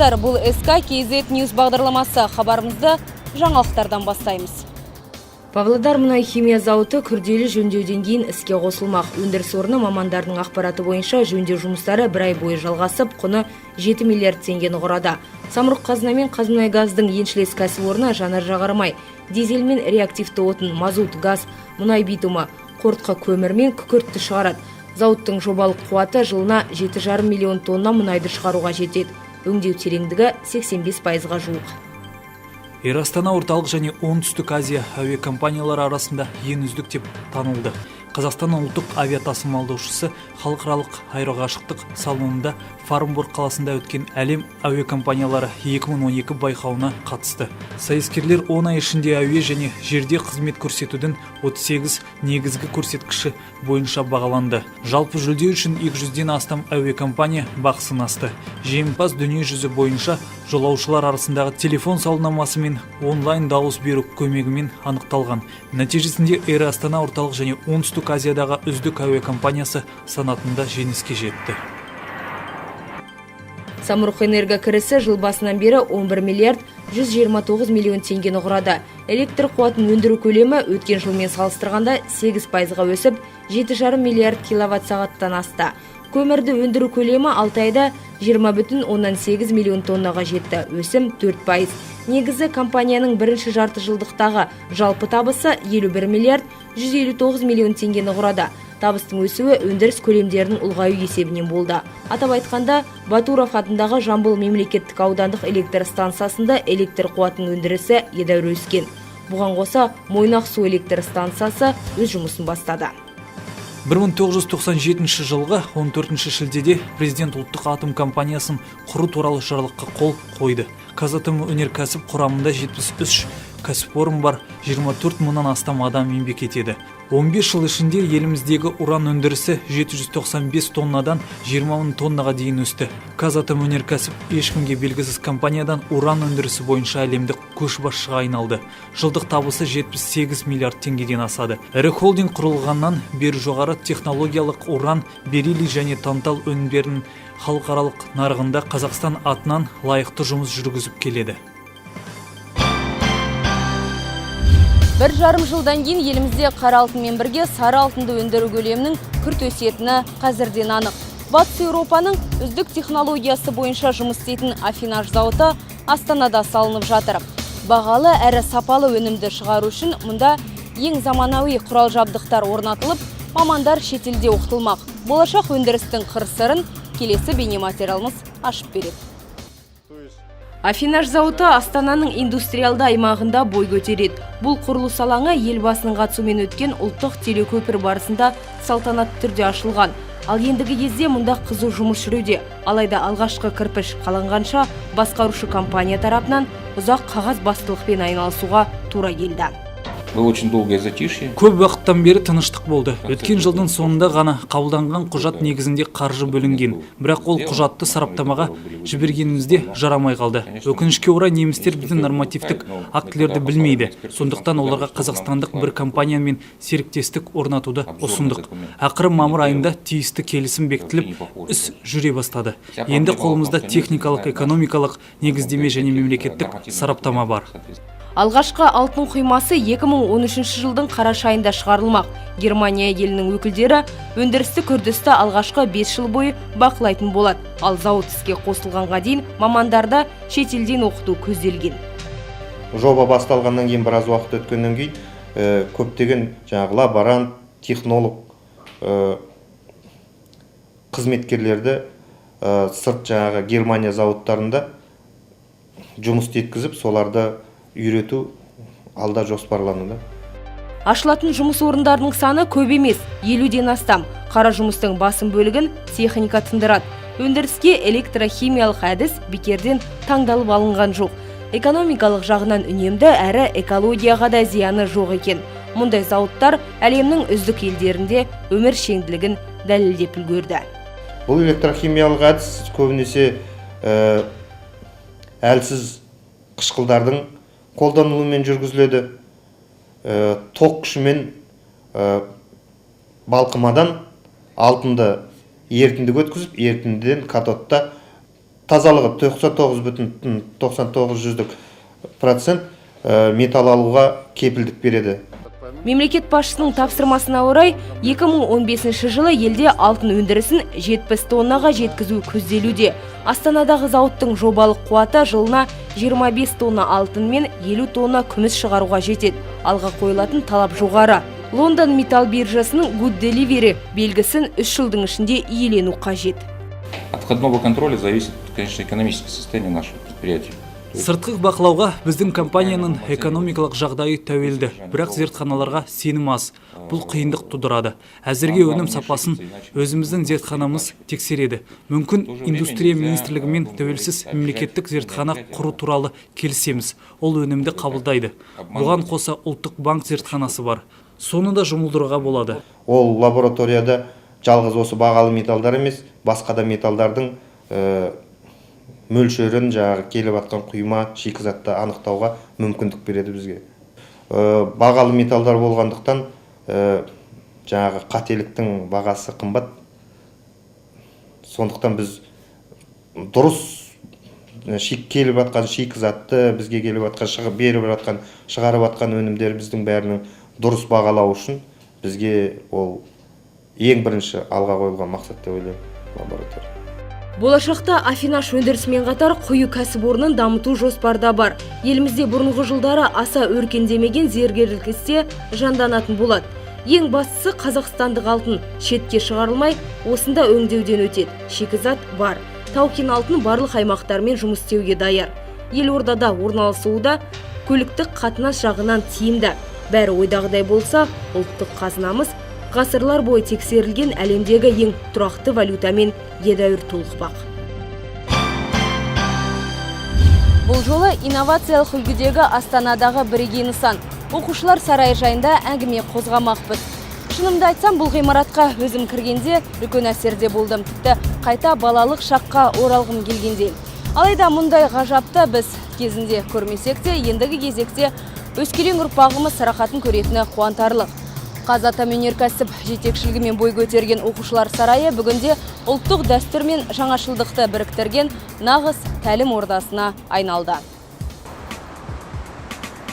Саламатсыздар, бұл СК KZ News бағдарламасы. Хабарымызды жаңалықтардан бастаймыз. Павлодар мұнай химия зауыты күрделі жөндеуден кейін іске қосылмақ. Өндіріс орны мамандардың ақпараты бойынша жөндеу жұмыстары бір ай бойы жалғасып, құны 7 миллиард теңгені құрады. Самұрық-қазына мен Қазмұнайгаздың еншілес кәсіпорны жанар-жағармай, дизель мен реактивті отын, мазут, газ, мұнай битумы, қортқа көмір мен күкіртті шығарады. Зауыттың жобалық қуаты жылына 7,5 миллион тонна мұнайды шығаруға жетеді. Өңдеу тереңдігі 85%-ға жуық. Эйр Астана орталық және оңтүстік Азия әуе компаниялары арасында ең үздік деп танылды. Қазақстанның ұлттық авиатасымалдаушысы халықаралық аэроғашықтық салонында Фарнбург қаласында өткен әлем әуе компаниялары 2012 байқауына қатысты. Сайыскерлер 10 ай ішінде әуе және жерде қызмет көрсетудің 38 негізгі көрсеткіші бойынша бағаланды. Жалпы жүлде үшін 200-ден астам әуе компания бақ сынасты. Жеңімпаз дүние жүзі бойынша жолаушылар арасындағы телефон сауалнамасы мен онлайн дауыс беру көмегімен анықталған. Нәтижесінде Эйр Астана орталық және оңтүстік Азиядағы үздік әуе компаниясы санатында жеңіске жетті. Самұрық-энерго кірісі жыл басынан бері 11 миллиард 129 миллион теңгені құрады. Электр қуатын өндіру көлемі өткен жылмен салыстырғанда 8%-ға өсіп, 7,5 миллиард киловатт-сағаттан асты. Көмірді өндіру көлемі 6 айда 20,8 миллион тоннаға жетті, өсім 4%. Негізі компанияның бірінші жарты жылдықтағы жалпы табысы 51 миллиард 159 миллион теңгені құрады. Табыстың өсуі өндіріс көлемдерінің ұлғаю есебінен болды. Атап айтқанда, Батуров атындағы Жамбыл мемлекеттік аудандық электр станциясында электр қуатының өндірісі едәуір өскен. Бұған қоса, Мойнақ су электр станциясы өз жұмысын бастады. 1997 жылғы 14 шілдеде президент ұлттық атом компаниясын құру туралы жарлыққа қол қойды. Қазатомөнеркәсіп құрамында 73 кәсіпорын бар, 24 мыңнан астам адам еңбек етеді. 15 жыл ішінде еліміздегі уран өндірісі 795 тоннадан 20 мың тоннаға дейін өсті. Қазатомөнеркәсіп ешкімге белгісіз компаниядан уран өндірісі бойынша әлемдік көшбасшыға айналды. Жылдық табысы 78 миллиард теңгеден асады. Ірі холдинг құрылғаннан бері жоғары технологиялық уран, бериллий және тантал өнімдерінің халықаралық нарығында Қазақстан атынан лайықты жұмыс жүргізіп келеді. 1,5 жылдан кейін елімізде қара алтынмен бірге сары алтынды өндіру көлемінің күрт өсетіні қазірден анық. Батыс Еуропаның үздік технологиясы бойынша жұмыс істейтін Афинаж зауыты Астанада салынып жатыр. Бағалы әрі сапалы өнімді шығару үшін мұнда ең заманауи құрал жабдықтар орнатылып, мамандар шетелде оқытылмақ. Болашақ өндірістің қыр-сырын келесі бейнематериалымыз ашып береді. Афинаж зауыты Астананың индустриалды аймағында бой көтереді. Бұл құрылыс алаңы елбасының қатысуымен өткен ұлттық телекөпір барысында салтанатты түрде ашылған. Ал ендігі кезде мұнда қызу жұмыс жүруде. Алайда алғашқы кірпіш қаланғанша басқарушы компания тарапынан ұзақ қағаз бастылықпен айналысуға тура келді. Көп уақыттан бері тыныштық болды. Өткен жылдың соңында ғана қабылданған құжат негізінде қаржы бөлінген. Бірақ ол құжатты сараптамаға жібергенімізде жарамай қалды. Өкінішке орай немістер біздің нормативтік актілерді білмейді. Сондықтан оларға қазақстандық бір компаниямен серіктестік орнатуды ұсындық. Ақыры мамыр айында тиісті келісім бекітіліп, іс жүре бастады. Енді қолымызда техникалық, экономикалық негіздеме және мемлекеттік сараптама бар. Алғашқы алтын құймасы 2013 жылдың қараша айында шығарылмақ. Германия елінің өкілдері өндірісті үрдісті алғашқы 5 жыл бойы бақылайтын болады. Ал зауыт іске қосылғанға дейін мамандарды шетелден оқыту көзделген. Жоба басталғаннан кейін біраз уақыт өткеннен кейін көптеген лаборант, технолог қызметкерлерді сырт Германия зауыттарында жұмыс еткізіп, соларды үйрету алда жоспарлануда. Ашылатын жұмыс орындарының саны көп емес, 50-ден астам. Қара жұмыстың басым бөлігін техника тындырады. Өндіріске электрохимиялық әдіс бекерден таңдалып алынған жоқ. Экономикалық жағынан үнемді әрі экологияға да зияны жоқ екен. Мұндай зауыттар әлемнің үздік елдерінде өмір шеңділігін дәлелдеп үлгерді. Бұл электрохимиялық әдіс көбінесе әлсіз қышқылдардың қолданылуымен жүргізіледі. Тоқ күшімен балқымадан алтынды ерітіндіге өткізіп, ерітіндіден катодта тазалығы 99,99% металл алуға кепілдік береді. Мемлекет басшысының тапсырмасына орай 2015 жылы елде алтын өндірісін 70 тоннаға жеткізу көзделуде. Астанадағы зауыттың жобалық қуаты жылына 25 тонна алтын мен 50 тонна күміс шығаруға жетеді. Алға қойылатын талап жоғары. Лондон металл биржасының Good Delivery белгісін 3 жылдың ішінде иелену қажет. От входного контроля зависит, конечно, экономическое состояние нашего предприятия. Сыртқы бақылауға біздің компанияның экономикалық жағдайы тәуелді, бірақ зертханаларға сенім аз. Бұл қиындық тудырады. Әзірге өнім сапасын өзіміздің зертханамыз тексереді. Мүмкін индустрия министрлігімен тәуелсіз мемлекеттік зертхана құру туралы келісеміз. Ол өнімді қабылдайды. Бұған қоса ұлттық банк зертханасы бар. Соны да жұмылдыруға болады. Ол лабораторияда жалғыз осы бағалы металдар емес, басқа да металдардың мөлшерін, келіп атқан құйма, шикізатты анықтауға мүмкіндік береді бізге. Бағалы металдар болғандықтан қателіктің бағасы қымбат. Сондықтан біз дұрыс келіп атқан шикізатты, бізге келіп атқан, шығарып атқан өнімдер біздің бәрінің дұрыс бағалау үшін бізге ол ең бірінші алға қойылған мақсат деп ойлаймын, лаборатория. Болашақта Афинаж өндірісімен қатар құю кәсіпорнын дамыту жоспарда бар. Елімізде бұрынғы жылдары аса өркендемеген зергерлік істе жанданатын болады. Ең бастысы қазақстандық алтын шетке шығарылмай, осында өңдеуден өтеді. Шикізат бар. Тау-кен алтын барлық аймақтармен жұмыс істеуге даяр. Елордада орналасуы көліктік қатынас жағынан тиімді. Бәрі ойдағыдай болса, ұлттық қазынамыз ғасырлар бойы тексерілген әлемдегі ең тұрақты валютамен едәуір толықпақ. Бұл жолы инновациялық үлгідегі Астанадағы бірегей нысан. Оқушылар сарайы жайында әңгіме қозғамақпыз. Шынымды айтсам, бұл ғимаратқа өзім кіргенде үлкен әсерде болдым. Тіпті қайта балалық шаққа оралғым келгенде. Алайда мұндай ғажапты біз кезінде көрмесек те, ендігі кезекте өскелең ұрпағымыз сарақатын көретіні қуантарлық. Қазатомөнеркәсіп жетекшілігімен бой көтерген оқушылар сарайы бүгінде ұлттық дәстүр мен жаңашылдықты біріктірген нағыз тәлім ордасына айналды.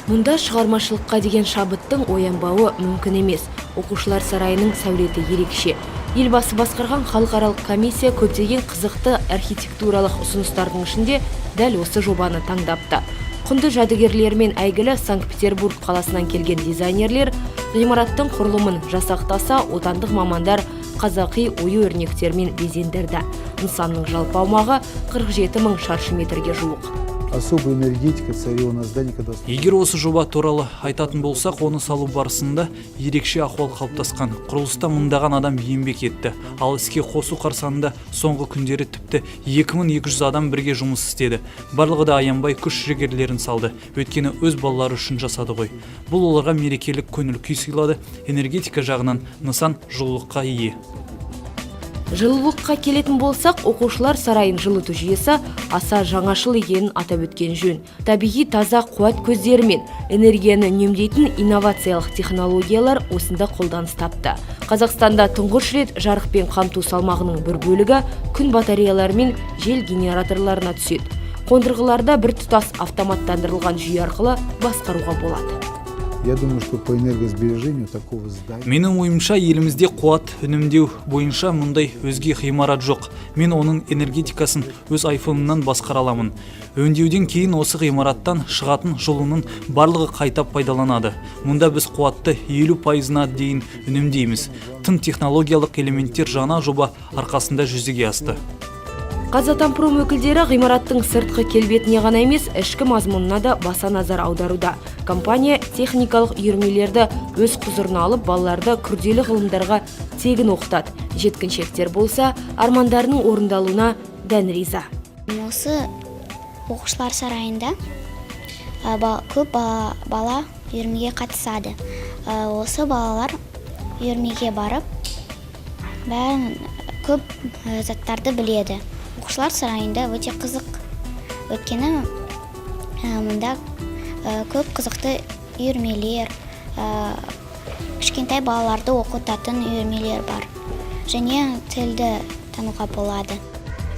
Мұнда шығармашылыққа деген шабыттың оянбауы мүмкін емес. Оқушылар сарайының сәулеті ерекше. Елбасы басқарған халықаралық комиссия көптеген қызықты архитектуралық ұсыныстардың ішінде дәл осы жобаны таңдапты. Құнды жәдігерлермен әйгілі Санкт-Петербург қаласынан келген дизайнерлер ғимараттың құрылымын жасақтаса, отандық мамандар қазақи ою-өрнектермен безендірді. Нысанның жалпы аумағы 47 мың шаршы метрге жуық. Особая энергетика царила на здании, когда... Егер осы жоба туралы айтатын болсақ, оны салу барысында ерекше ахуал қалыптасқан. Құрылыста мыңдаған адам еңбек етті. Ал іске қосу қарсаңында соңғы күндері тіпті 2200 адам бірге жұмыс істеді. Барлығы да аянбай күш жігерлерін салды. Өйткені өз балалары үшін жасады ғой. Бұл оларға мерекелік көңіл күй сыйлады. Энергетика жағынан нысан жылулыққа ие. Жылулыққа келетін болсақ, оқушылар сарайын жылыту жүйесі аса жаңашыл екенін атап өткен жөн. Табиғи таза қуат көздері мен энергияны үнемдейтін инновациялық технологиялар осында қолданыс тапты. Қазақстанда тұңғыш рет жарықпен қамту салмағының бір бөлігі күн батареялары мен жел генераторларына түседі. Қондырғыларда бір тұтас автоматтандырылған жүйе арқылы басқаруға болады. Я думаю, что по энергосбережению такого здания... Менің ойымша, елімізде қуат үнемдеу бойынша мұндай өзге ғимарат жоқ. Мен оның энергетикасын өз айфонымнан басқара аламын. Өңдеуден кейін осы ғимараттан шығатын жылуның барлығы қайта пайдаланады. Мұнда біз қуатты 50%-на дейін үнемдейміз. Тың технологиялық элементтер жаңа жоба арқасында жүзеге асты. Қазатомпром өкілдері ғимараттың сыртқы келбетіне ғана емес, ішкі мазмұнына да баса назар аударуда. Компания техникалық үйірмелерді өз құзырына алып, балаларды күрделі ғылымдарға тегін оқытады. Жеткіншектер болса, армандарының орындалуына дән риза. Осы оқушылар сарайында көп бала үйірмеге қатысады. Осы балалар үйірмеге барып, бәрін көп заттарды біледі. Оқушылар сарайында өте қызық. Өткені мұнда көп қызықты үйірмелер, кішкентай балаларды оқытатын үйірмелер бар. Және тілді тануға болады.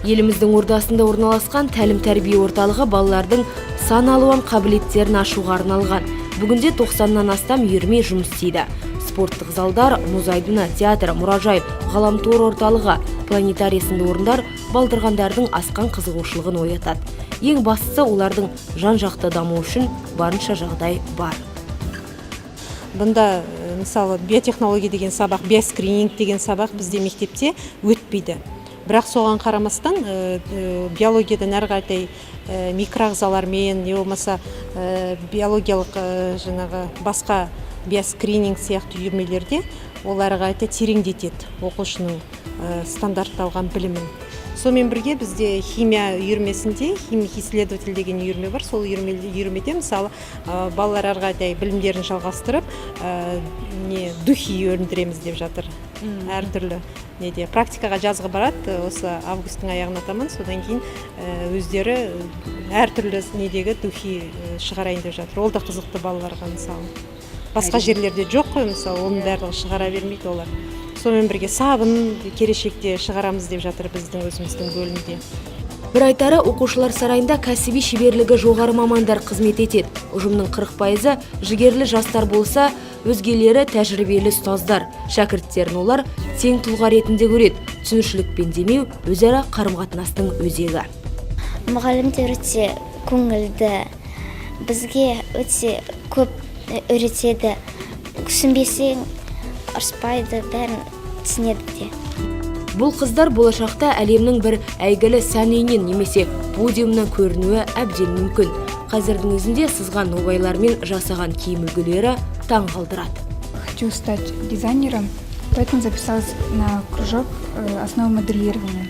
Еліміздің ордасында орналасқан тәлім-тәрбие орталығы балалардың сан алуан қабілеттерін ашуға арналған. Бүгінде 90-нан астам үйірме жұмыс істейді. Спорттық залдар, мұз айдыны, театр, мұражай, ғаламтор орталығы, планетарий сынды орындар балдырғандардың асқан қызығушылығын оятады. Ең бастысы олардың жан-жақты даму үшін барынша жағдай бар. Бұнда мысалы биотехнология деген сабақ, биоскрининг деген сабақ бізде мектепте өтпейді. Бірақ соған қарамастан биологиядан әрі қаратай микроағзалармен, не болмаса биологиялық жаңағы басқа биоскрининг сияқты үйірмелерде ол әрі қаратай тереңдетеді оқушының стандартталған білімін. Сонымен бірге бізде химия үйірмесінде химик исследователь деген үйірме бар. Сол үйірмеде мысалы балалар әрі қаратай білімдерін жалғастырып, духи өндіреміз деп жатыр. Әртүрлі неде практикаға жазғы барады, осы августтың аяғына таман, содан кейін өздері әртүрлі недегі духи шығарайын деп жатыр. Ол да қызықты балаларға мысалы. Басқа жерлерде жоқ қой, мысалы, оның барлығы шығара бермейді олар. Сонымен бірге сабын келешекте шығарамыз деп жатыр біздің өзіміздің бөлімде. Бір айтары, оқушылар сарайында кәсіби шеберлігі жоғары мамандар қызмет етеді. Ұжымның 40%-ы жігерлі жастар болса, өзгелері тәжірибелі ұстаздар. Шәкірттерін олар тең тұлға ретінде көреді. Түсінушілікпен демеу өзара қарым-қатынастың өзегі. Мұғалімдер өте көңілді, бізге өте көп үйретеді. Түсінбесең ұрыспайды, бәрін түсінеді де. Бұл қыздар болашақта әлемнің бір әйгілі сән үйінен немесе подиумнан көрінуі әбден мүмкін. Қазірдің өзінде сызған нобайлармен жасаған киім үлгілері таң қалдырады. Хочу стать дизайнером, поэтому записалась на кружок основы моделирования.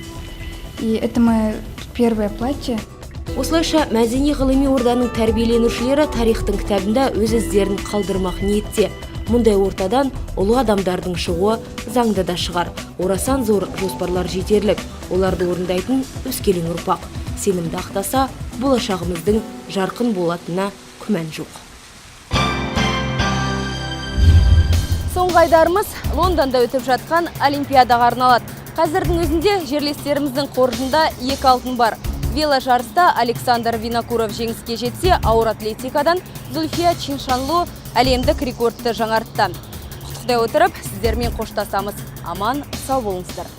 И это мое первое платье. Осылайша мәдени ғылыми орданың тәрбиеленушілері тарихтың кітабында өз іздерін қалдырмақ ниетте. Мұндай ортадан ұлы адамдардың шығуы заңды да шығар. Орасан зор жоспарлар жетерлік. Оларды орындайтын өскелең ұрпақ. Сенімді ақтаса, болашағымыздың жарқын болатынына күмән жоқ. Соңғы айдарымыз Лондонда өтіп жатқан Олимпиадаға арналады. Қазірдің өзінде жерлестеріміздің қоржында 2 алтын бар. Веложарыста Александр Винокуров жеңіске жетсе, ауыр атлетикадан Зульфия Чиншанлу әлемдік рекордты жаңартты. Құттықтай отырып, сіздермен қоштасамыз. Аман, сау болыңыздар.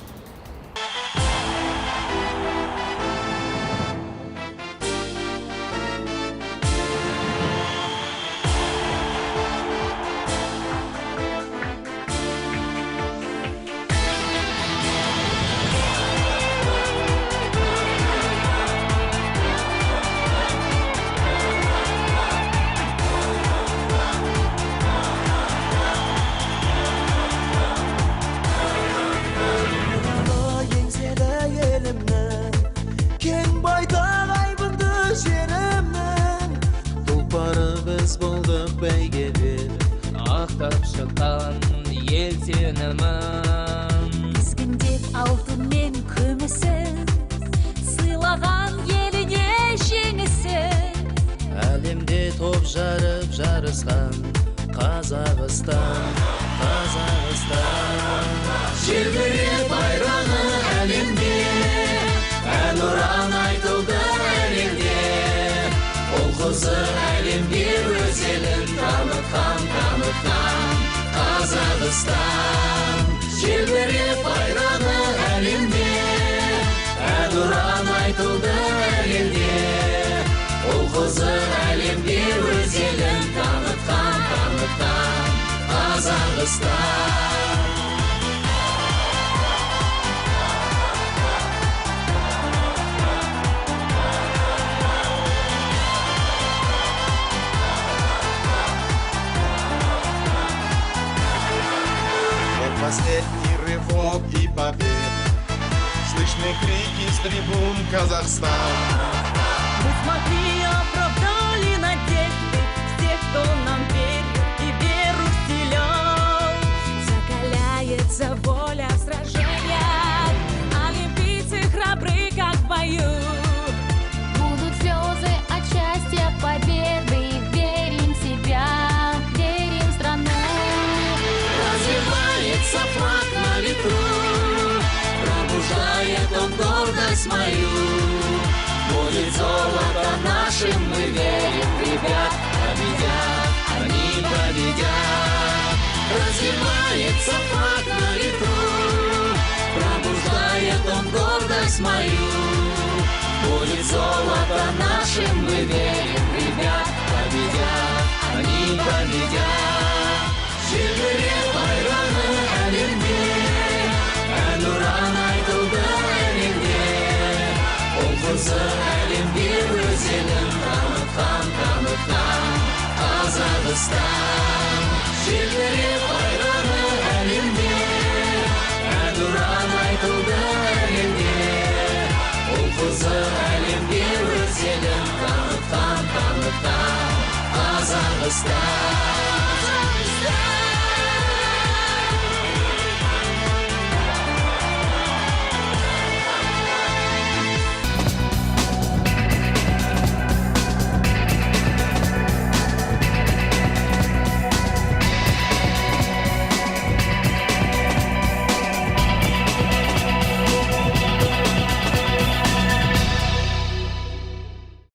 Тізгіндеп алтын мен күмісін, сыйлаған еліне жеңісін. Әлемде топ жарып жарысқан Қазақстан. Желбіреп байрағы әлемде, әнұран айтылды әлемде. Ол қызы әлемге өз елін танытқан Қазақстан. Желбіреп байрағы әлемде, әнұран айтылды әлемде. Ол қызы әлемге өз елін танытқан Қазақстан. Последний рывок и побед, слышны крики с трибун Казахстан. Мы смогли, оправдали надежды всех, кто нам верил и веру вселял. Закаляется воля в сражениях, олимпийцы храбры, как в бою. Будут слезы от счастья, победы, верим в себя, верим в страну. Развивается флаг на ветру, пробуждает он гордость мою. нашим мы верим, ребят, победят, они победят. Развивается флаг на ветру, пробуждает он гордость мою. Будет золото нашим, мы верим, ребят, победят, они победят. Желбіреп байрағы әлемде, әнұран айтылды әлемде. Ол қызы әлемге өз елін танытқан Қазақстан. Желбіреп байрағы әлемде, әнұран айтылды әлемде. Ол қызы әлемге өз елін танытқан Қазақстан.